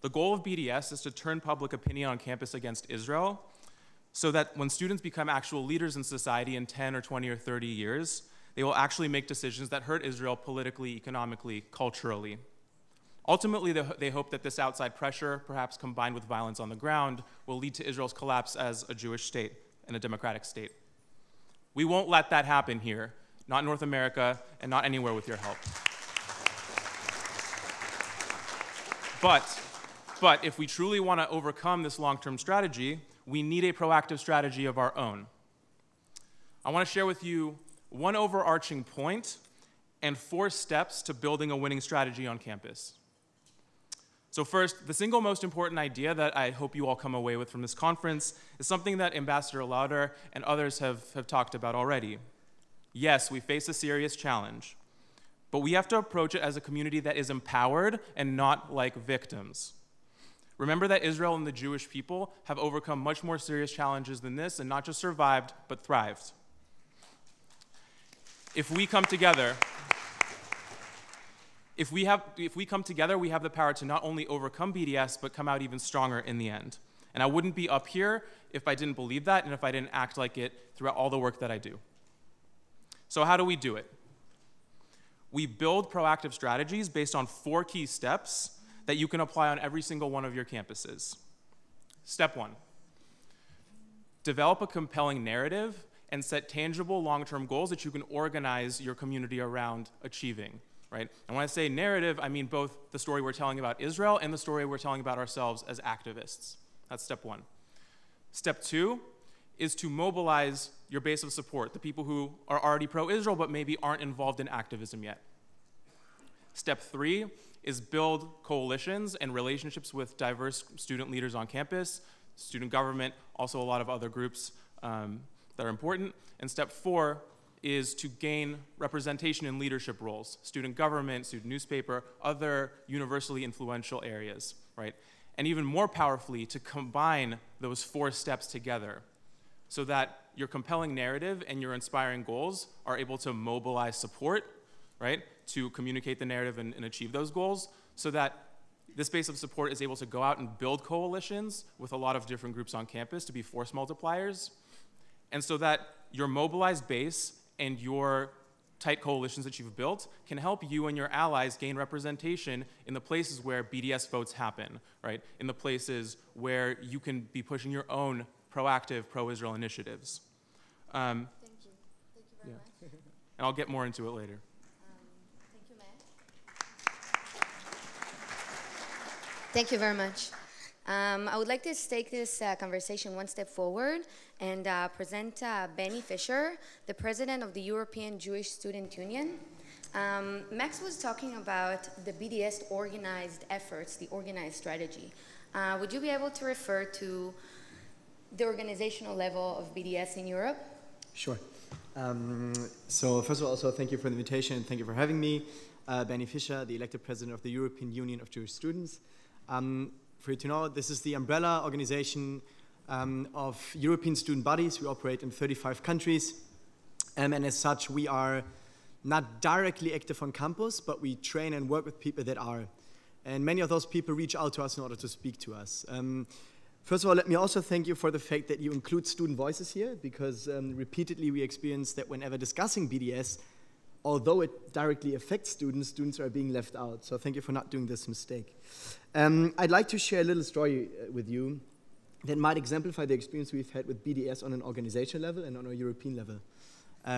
The goal of BDS is to turn public opinion on campus against Israel so that when students become actual leaders in society in 10 or 20 or 30 years, they will actually make decisions that hurt Israel politically, economically, culturally. Ultimately, they hope that this outside pressure, perhaps combined with violence on the ground, will lead to Israel's collapse as a Jewish state and a democratic state. We won't let that happen here, not in North America, and not anywhere with your help. But if we truly want to overcome this long-term strategy, we need a proactive strategy of our own. I want to share with you one overarching point and 4 steps to building a winning strategy on campus. So first, the single most important idea that I hope you all come away with from this conference is something that Ambassador Lauder and others have talked about already. Yes, we face a serious challenge, but we have to approach it as a community that is empowered and not like victims. Remember that Israel and the Jewish people have overcome much more serious challenges than this and not just survived, but thrived. If we come together, we have the power to not only overcome BDS, but come out even stronger in the end. And I wouldn't be up here if I didn't believe that and if I didn't act like it throughout all the work that I do. So how do we do it? We build proactive strategies based on 4 key steps that you can apply on every single one of your campuses. Step 1, develop a compelling narrative and set tangible long-term goals that you can organize your community around achieving, right? And when I say narrative, I mean both the story we're telling about Israel and the story we're telling about ourselves as activists. That's step 1. Step 2 is to mobilize your base of support, the people who are already pro-Israel but maybe aren't involved in activism yet. Step 3 is build coalitions and relationships with diverse student leaders on campus, student government, also a lot of other groups that are important. And step 4 is to gain representation in leadership roles, student government, student newspaper, other universally influential areas, right? And even more powerfully, to combine those 4 steps together so that your compelling narrative and your inspiring goals are able to mobilize support, right, to communicate the narrative and achieve those goals, so that this base of support is able to go out and build coalitions with a lot of different groups on campus to be force multipliers, and so that your mobilized base and your tight coalitions that you've built can help you and your allies gain representation in the places where BDS votes happen, right? In the places where you can be pushing your own proactive pro-Israel initiatives. Thank you. Thank you very much. And I'll get more into it later. Thank you, Matt. Thank you very much. I would like to take this conversation one step forward and present Benny Fischer, the president of the European Jewish Student Union. Max was talking about the BDS organized efforts, the organized strategy. Would you be able to refer to the organizational level of BDS in Europe? Sure. So first of all, also thank you for the invitation and thank you for having me. Benny Fischer, the elected president of the European Union of Jewish Students. For you to know, this is the umbrella organization of European student bodies. We operate in 35 countries. And as such, we are not directly active on campus, but we train and work with people that are. And many of those people reach out to us in order to speak to us. First of all, let me also thank you for the fact that you include student voices here, because repeatedly we experience that whenever discussing BDS, although it directly affects students, students are being left out. So thank you for not doing this mistake. I'd like to share a little story with you that might exemplify the experience we've had with BDS on an organizational level and on a European level.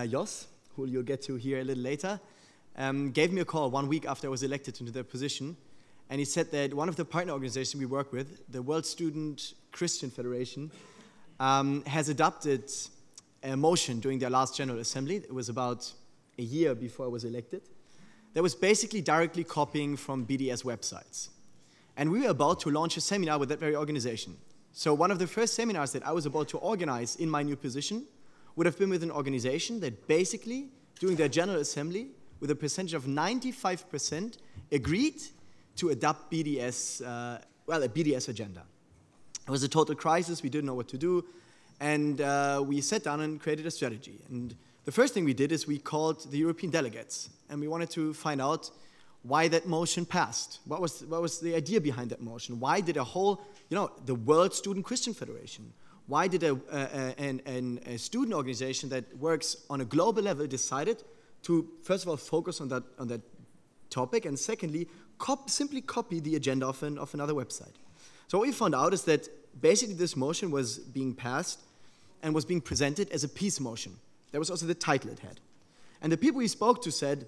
Jos, who you'll get to hear a little later, gave me a call 1 week after I was elected into the position. And he said that one of the partner organizations we work with, the World Student Christian Federation, has adopted a motion during their last General Assembly. It was about a year before I was elected. That was basically directly copying from BDS websites. And we were about to launch a seminar with that very organization. So one of the first seminars that I was about to organize in my new position would have been with an organization that basically, during their General Assembly, with a percentage of 95%, agreed to adopt BDS, a BDS agenda. It was a total crisis. We didn't know what to do. And we sat down and created a strategy. And the first thing we did is we called the European delegates. And we wanted to find out why that motion passed. What was the idea behind that motion? Why did a whole, the World Student Christian Federation, why did a student organization that works on a global level decided to, first of all, focus on that topic, and secondly, simply copy the agenda of another website? So what we found out is that basically this motion was being passed and was being presented as a peace motion. That was also the title it had. And the people we spoke to said,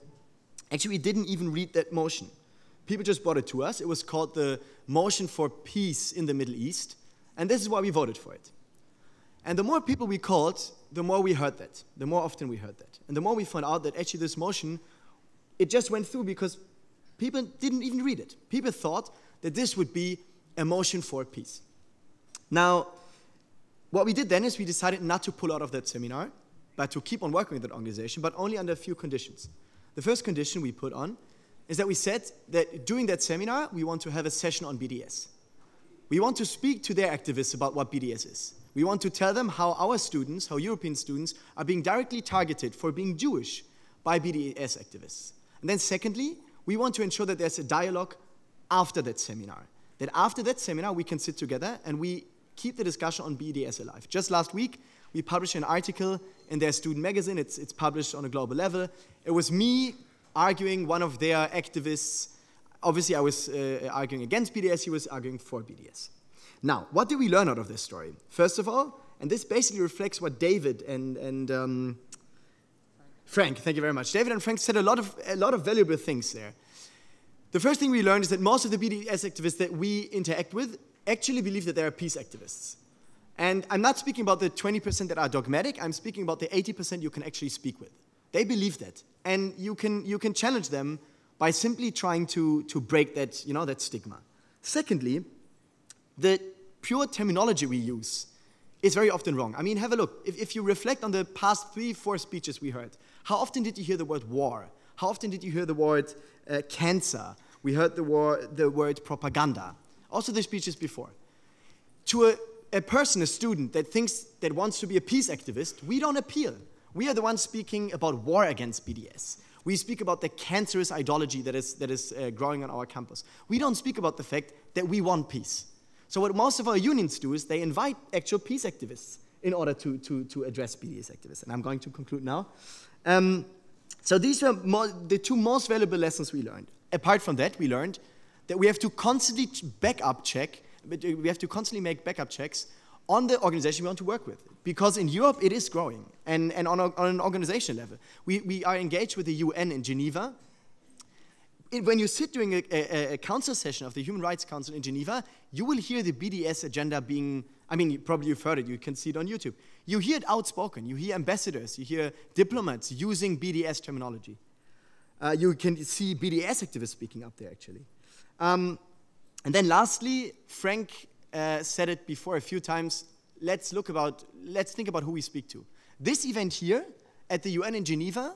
actually, we didn't even read that motion. People just brought it to us. It was called the Motion for Peace in the Middle East, and this is why we voted for it. And the more people we called, the more we heard that, the more often we heard that. And the more we found out that actually this motion, it just went through because people didn't even read it. People thought that this would be a motion for peace. Now, what we did then is we decided not to pull out of that seminar, but to keep on working with that organization, but only under a few conditions. The first condition we put on is that we said that during that seminar, we want to have a session on BDS. We want to speak to their activists about what BDS is. We want to tell them how our students, how European students, are being directly targeted for being Jewish by BDS activists. And then secondly, we want to ensure that there's a dialogue after that seminar. That after that seminar, we can sit together and we keep the discussion on BDS alive. Just last week, we published an article in their student magazine. It's published on a global level. It was me arguing one of their activists. Obviously, I was arguing against BDS. He was arguing for BDS. Now, what did we learn out of this story? First of all, and this basically reflects what David and Frank, thank you very much. David and Frank said a lot of valuable things there. The first thing we learned is that most of the BDS activists that we interact with actually believe that they are peace activists. And I'm not speaking about the 20% that are dogmatic. I'm speaking about the 80% you can actually speak with. They believe that. And you can challenge them by simply trying to break that, that stigma. Secondly, the pure terminology we use is very often wrong. I mean, have a look. If you reflect on the past 3-4 speeches we heard, how often did you hear the word war? How often did you hear the word cancer? We heard the word propaganda. Also the speeches before. To a person, a student that wants to be a peace activist, we don't appeal. We are the ones speaking about war against BDS. We speak about the cancerous ideology that is growing on our campus. We don't speak about the fact that we want peace. So what most of our unions do is they invite actual peace activists in order to address BDS activists. And I'm going to conclude now. So these were the two most valuable lessons we learned. Apart from that, we learned that we have to constantly make backup checks on the organization we want to work with. Because in Europe, it is growing. And on an organizational level. We are engaged with the UN in Geneva. When you sit during a council session of the Human Rights Council in Geneva, you will hear the BDS agenda being, probably you've heard it, you can see it on YouTube. You hear it outspoken, you hear ambassadors, you hear diplomats using BDS terminology. You can see BDS activists speaking up there, actually. And then lastly, Frank said it before a few times, let's think about who we speak to. This event here at the UN in Geneva,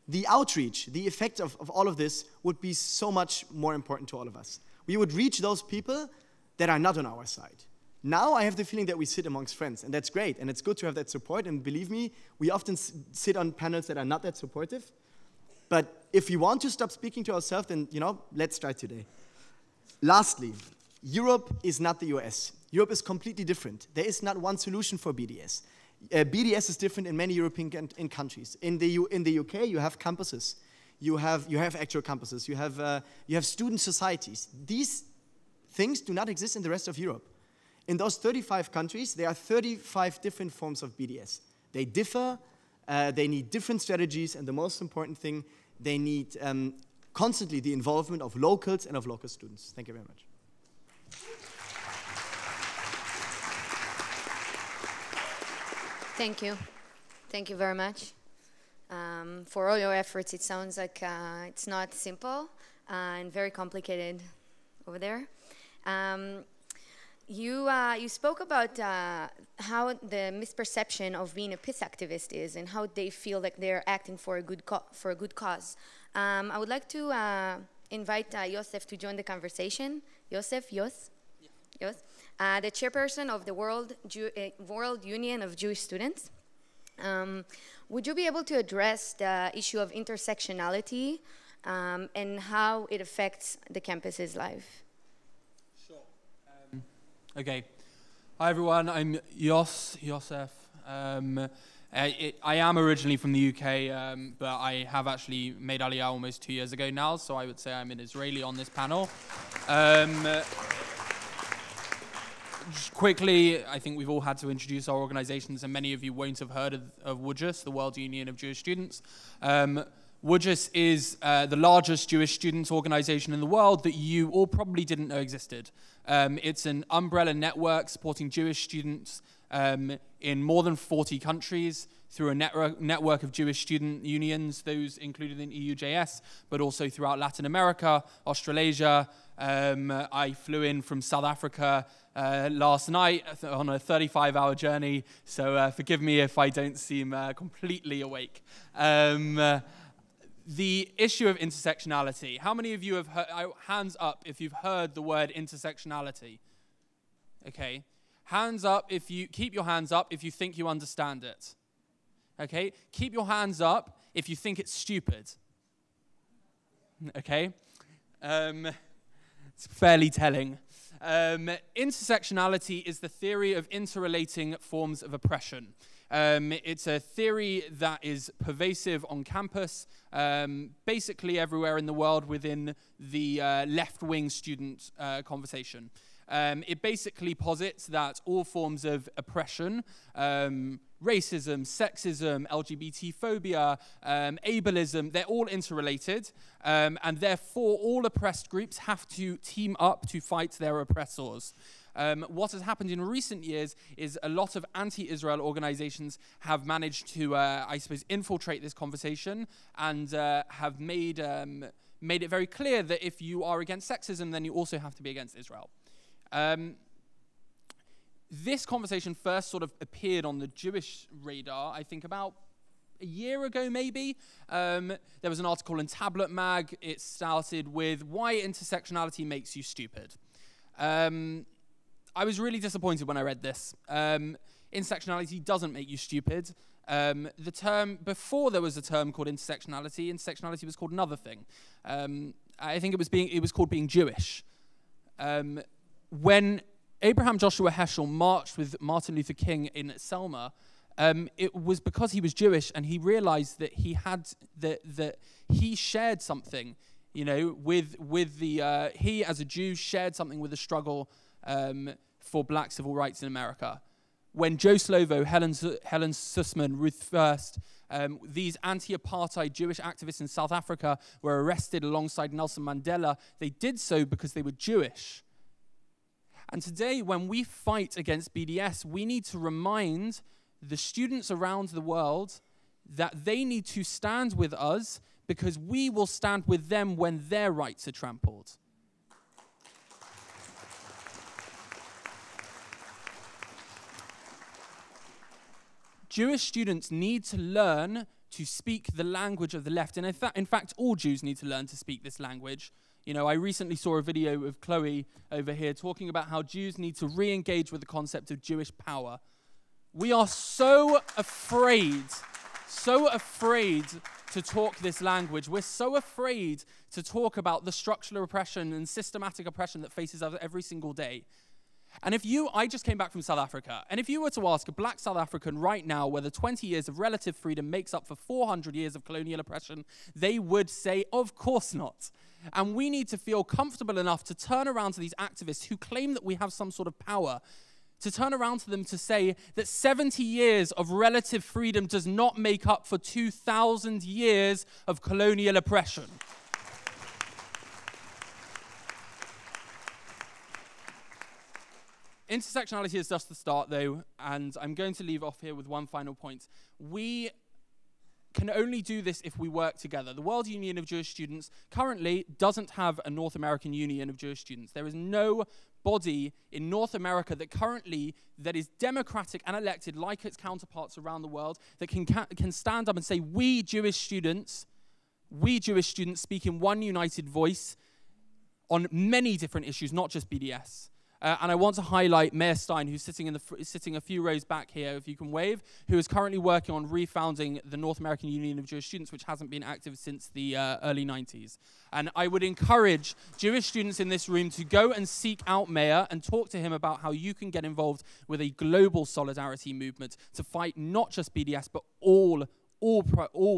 the outreach, the effect of all of this would be so much more important to all of us. We would reach those people that are not on our side. Now I have the feeling that we sit amongst friends, and that's great, and it's good to have that support, and believe me, we often sit on panels that are not that supportive. But if we want to stop speaking to ourselves, then, let's start today. Lastly, Europe is not the US. Europe is completely different. There is not one solution for BDS. BDS is different in many European countries. In the UK, you have campuses. You have actual campuses. You have student societies. These things do not exist in the rest of Europe. In those 35 countries, there are 35 different forms of BDS. They differ. They need different strategies, and the most important thing, they need constantly the involvement of locals and of local students. Thank you very much. Thank you. Thank you very much for all your efforts. It sounds like it's not simple and very complicated over there. You spoke about how the misperception of being a peace activist is and how they feel like they're acting for a good cause. I would like to invite Yosef to join the conversation. Yosef, the chairperson of the World Union of Jewish Students. Would you be able to address the issue of intersectionality and how it affects the campus's life. Sure. Okay. Hi everyone, I'm Yosef. I am originally from the UK, but I have actually made Aliyah almost 2 years ago now, so I would say I'm an Israeli on this panel. Just quickly, I think we've all had to introduce our organizations, and many of you won't have heard of WUJUS, the World Union of Jewish Students. WUJUS is the largest Jewish students organization in the world that you all probably didn't know existed. It's an umbrella network supporting Jewish students in more than 40 countries through a network of Jewish student unions, those included in EUJS, but also throughout Latin America, Australasia. I flew in from South Africa last night on a 35-hour journey, so forgive me if I don't seem completely awake. The issue of intersectionality. How many of you have heard, hands up if you've heard the word intersectionality? Okay. Hands up if you, keep your hands up if you think you understand it. Okay. Keep your hands up if you think it's stupid. Okay. It's fairly telling. Intersectionality is the theory of interrelating forms of oppression. It's a theory that is pervasive on campus, basically everywhere in the world within the left-wing student conversation. It basically posits that all forms of oppression, racism, sexism, LGBT phobia, ableism, they're all interrelated, and therefore all oppressed groups have to team up to fight their oppressors. What has happened in recent years is a lot of anti-Israel organizations have managed to, I suppose, infiltrate this conversation and have made it very clear that if you are against sexism, then you also have to be against Israel. This conversation first sort of appeared on the Jewish radar, I think about a year ago maybe. There was an article in Tablet Mag. It started with why intersectionality makes you stupid. I was really disappointed when I read this. Intersectionality doesn't make you stupid. The term, before there was a term called intersectionality was called another thing. I think it was called being Jewish. When Abraham Joshua Heschel marched with Martin Luther King in Selma, it was because he was Jewish and he realized that he had that he shared something, you know, with the he as a Jew shared something with the struggle for black civil rights in America. When Joe Slovo, Helen Sussman, Ruth First, these anti-apartheid Jewish activists in South Africa were arrested alongside Nelson Mandela, they did so because they were Jewish. And today, when we fight against BDS, we need to remind the students around the world that they need to stand with us because we will stand with them when their rights are trampled. Jewish students need to learn to speak the language of the left. And in fact, all Jews need to learn to speak this language. You know, I recently saw a video of Chloe over here talking about how Jews need to re-engage with the concept of Jewish power. We are so afraid to talk this language. We're so afraid to talk about the structural oppression and systematic oppression that faces us every single day. And I just came back from South Africa, and if you were to ask a black South African right now whether 20 years of relative freedom makes up for 400 years of colonial oppression, they would say, of course not. And we need to feel comfortable enough to turn around to these activists who claim that we have some sort of power, to turn around to them to say that 70 years of relative freedom does not make up for 2,000 years of colonial oppression. Intersectionality is just the start, though, and I'm going to leave off here with one final point. We can only do this if we work together. The World Union of Jewish Students currently doesn't have a North American Union of Jewish Students. There is no body in North America that is democratic and elected like its counterparts around the world that can stand up and say, we Jewish students speak in one united voice on many different issues, not just BDS. And I want to highlight Mayor Stein, who's sitting a few rows back here, if you can wave, who is currently working on refounding the North American Union of Jewish Students, which hasn't been active since the early 90s. And I would encourage Jewish students in this room to go and seek out Mayor and talk to him about how you can get involved with a global solidarity movement to fight not just BDS, but all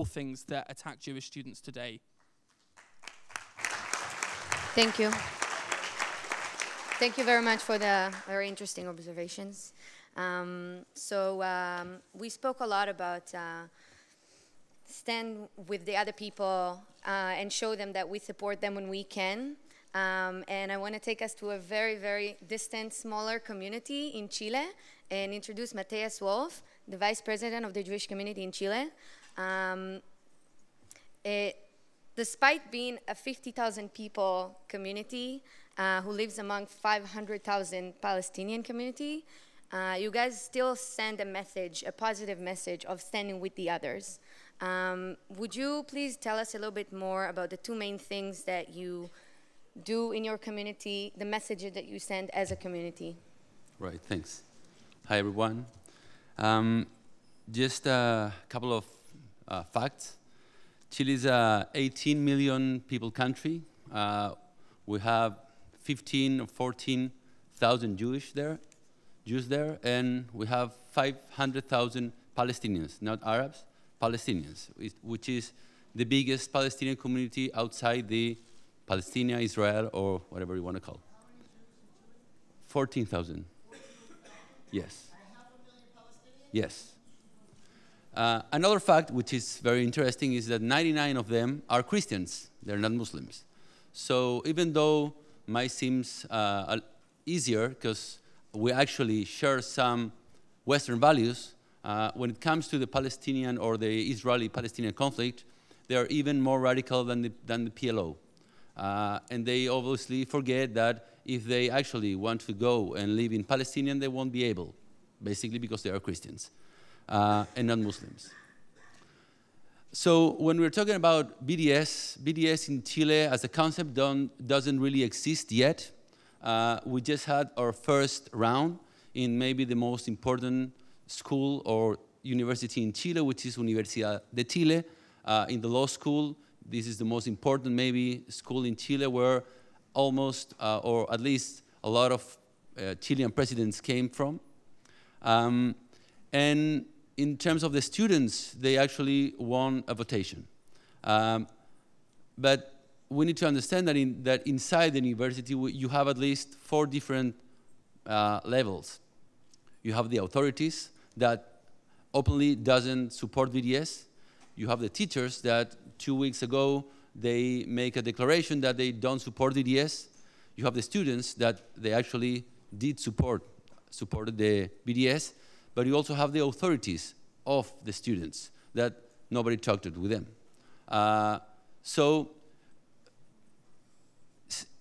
things that attack Jewish students today. Thank you. Thank you very much for the very interesting observations. We spoke a lot about stand with the other people and show them that we support them when we can. And I want to take us to a very, very distant, smaller community in Chile and introduce Mateus Wolff, the Vice President of the Jewish community in Chile. Despite being a 50,000 people community who lives among 500,000 Palestinian community, you guys still send a message, a positive message of standing with the others. Would you please tell us a little bit more about the two main things that you do in your community, the messages that you send as a community? Right, thanks. Hi, everyone. Just a couple of facts. Chile is a 18 million people country. We have 15 or 14,000 Jews there, and we have 500,000 Palestinians, not Arabs, Palestinians, which is the biggest Palestinian community outside the Palestine, Israel, or whatever you want to call it. 14,000. Yes. Yes. Another fact, which is very interesting, is that 99 of them are Christians. They're not Muslims. So even though it might seem easier, because we actually share some Western values, when it comes to the Palestinian or the Israeli-Palestinian conflict, they are even more radical than the PLO. And they obviously forget that if they actually want to go and live in Palestinian, they won't be able, basically because they are Christians. And not Muslims. So when we're talking about BDS in Chile as a concept doesn't really exist yet. We just had our first round in maybe the most important school or university in Chile, which is Universidad de Chile. In the law school, this is the most important maybe school in Chile where almost, or at least a lot of Chilean presidents came from. And in terms of the students, they actually won a votation. But we need to understand that inside the university, you have at least 4 different levels. You have the authorities that openly doesn't support BDS. You have the teachers that 2 weeks ago, they make a declaration that they don't support BDS. You have the students that they actually did supported the BDS. But you also have the authorities of the students that nobody talked with them. So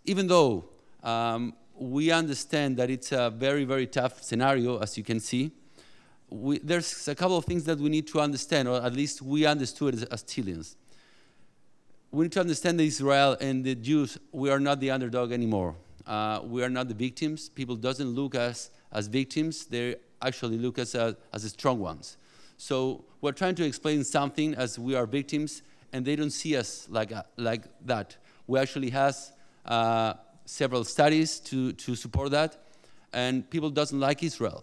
even though we understand that it's a very, very tough scenario, as you can see, there's a couple of things that we need to understand, or at least we understood as Chileans. We need to understand that Israel and the Jews, we are not the underdog anymore. We are not the victims. People doesn't look us as victims. They actually look us as the strong ones. So we're trying to explain something as we are victims, and they don't see us like that. We actually have several studies to support that, and people doesn't like Israel,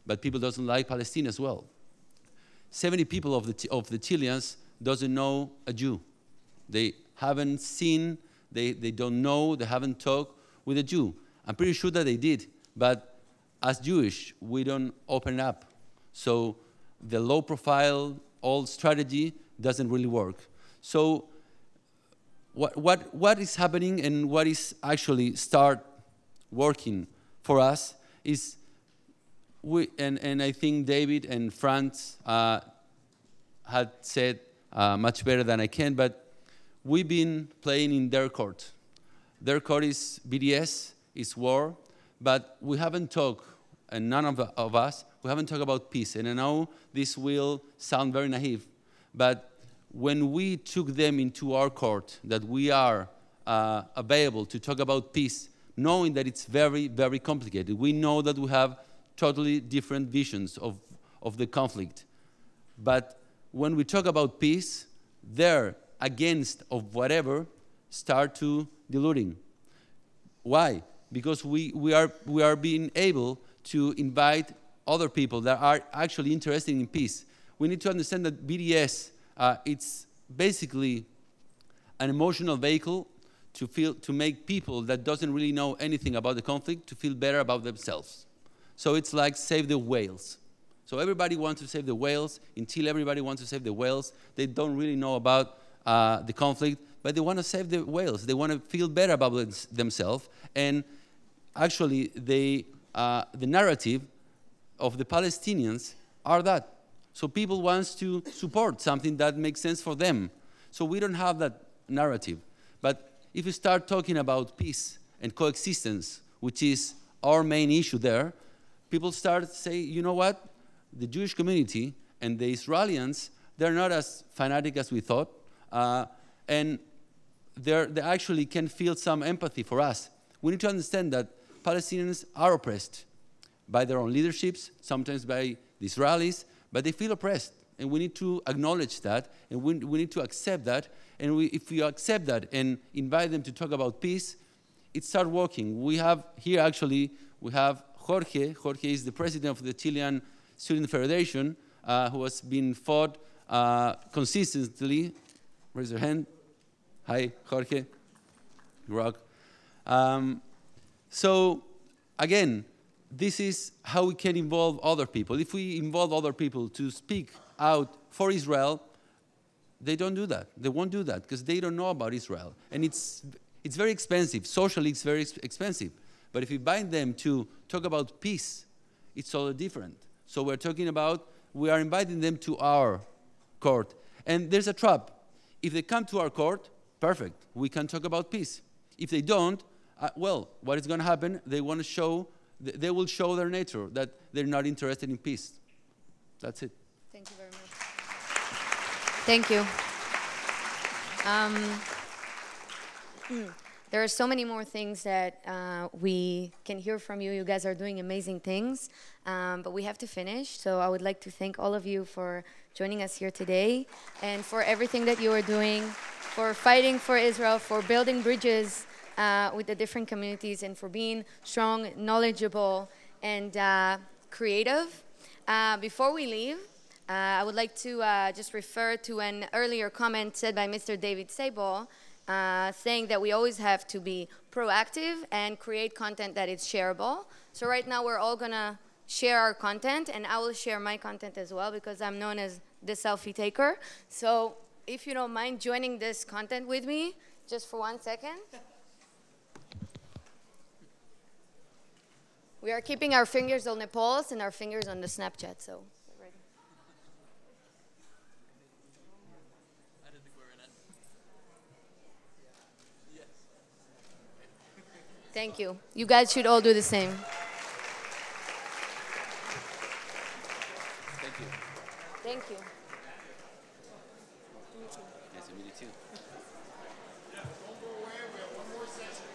but people doesn't like Palestine as well. 70 people of the Chileans doesn't know a Jew. They haven't seen, they don't know, they haven't talked with a Jew. I'm pretty sure that they did, but as Jewish, we don't open up. So the low profile, old strategy doesn't really work. So what is happening and what is actually start working for us is, and I think David and Franz had said much better than I can, but we've been playing in their court. Their court is BDS, is war, but we haven't talked, and none of us, we haven't talked about peace. And I know this will sound very naive, but when we took them into our court, that we are available to talk about peace, knowing that it's very, very complicated. We know that we have totally different visions of the conflict. But when we talk about peace, their against of whatever start to diluting. Why? Because we are being able to invite other people that are actually interested in peace. We need to understand that BDS, it's basically an emotional vehicle to make people that doesn't really know anything about the conflict to feel better about themselves. So it's like save the whales. So everybody wants to save the whales. Until everybody wants to save the whales, they don't really know about the conflict, but they want to save the whales. They want to feel better about themselves. And actually, the narrative of the Palestinians are that. So people want to support something that makes sense for them. So we don't have that narrative. But if we start talking about peace and coexistence, which is our main issue there, people start to say, you know what? The Jewish community and the Israelis, they're not as fanatic as we thought. And they actually can feel some empathy for us. We need to understand that Palestinians are oppressed by their own leaderships, sometimes by the Israelis, but they feel oppressed. And we need to acknowledge that, and we need to accept that. And if we accept that and invite them to talk about peace, it starts working. We have here actually, we have Jorge. Jorge is the president of the Chilean Student Federation, who has been fought consistently. Raise your hand. Hi, Jorge. Rock. So, again, this is how we can involve other people. If we involve other people to speak out for Israel, they don't do that. They won't do that because they don't know about Israel. And it's very expensive. Socially, it's very expensive. But if we bind them to talk about peace, it's totally different. So we're talking about, we are inviting them to our court. And there's a trap. If they come to our court, perfect. We can talk about peace. If they don't, well, what is going to happen? They will show their nature, that they're not interested in peace. That's it. Thank you very much. Thank you. There are so many more things that we can hear from you. You guys are doing amazing things, but we have to finish. So I would like to thank all of you for joining us here today and for everything that you are doing, for fighting for Israel, for building bridges with the different communities, and for being strong, knowledgeable, and creative. Before we leave, I would like to just refer to an earlier comment said by Mr. David Sable, saying that we always have to be proactive and create content that is shareable. So right now we're all gonna share our content, and I will share my content as well because I'm known as the selfie taker. So if you don't mind joining this content with me, just for 1 second. We are keeping our fingers on the pulse and our fingers on the Snapchat, so. Thank you. You guys should all do the same. Thank you. Thank you. Nice to meet you too. Yeah, don't go away. We have one more session.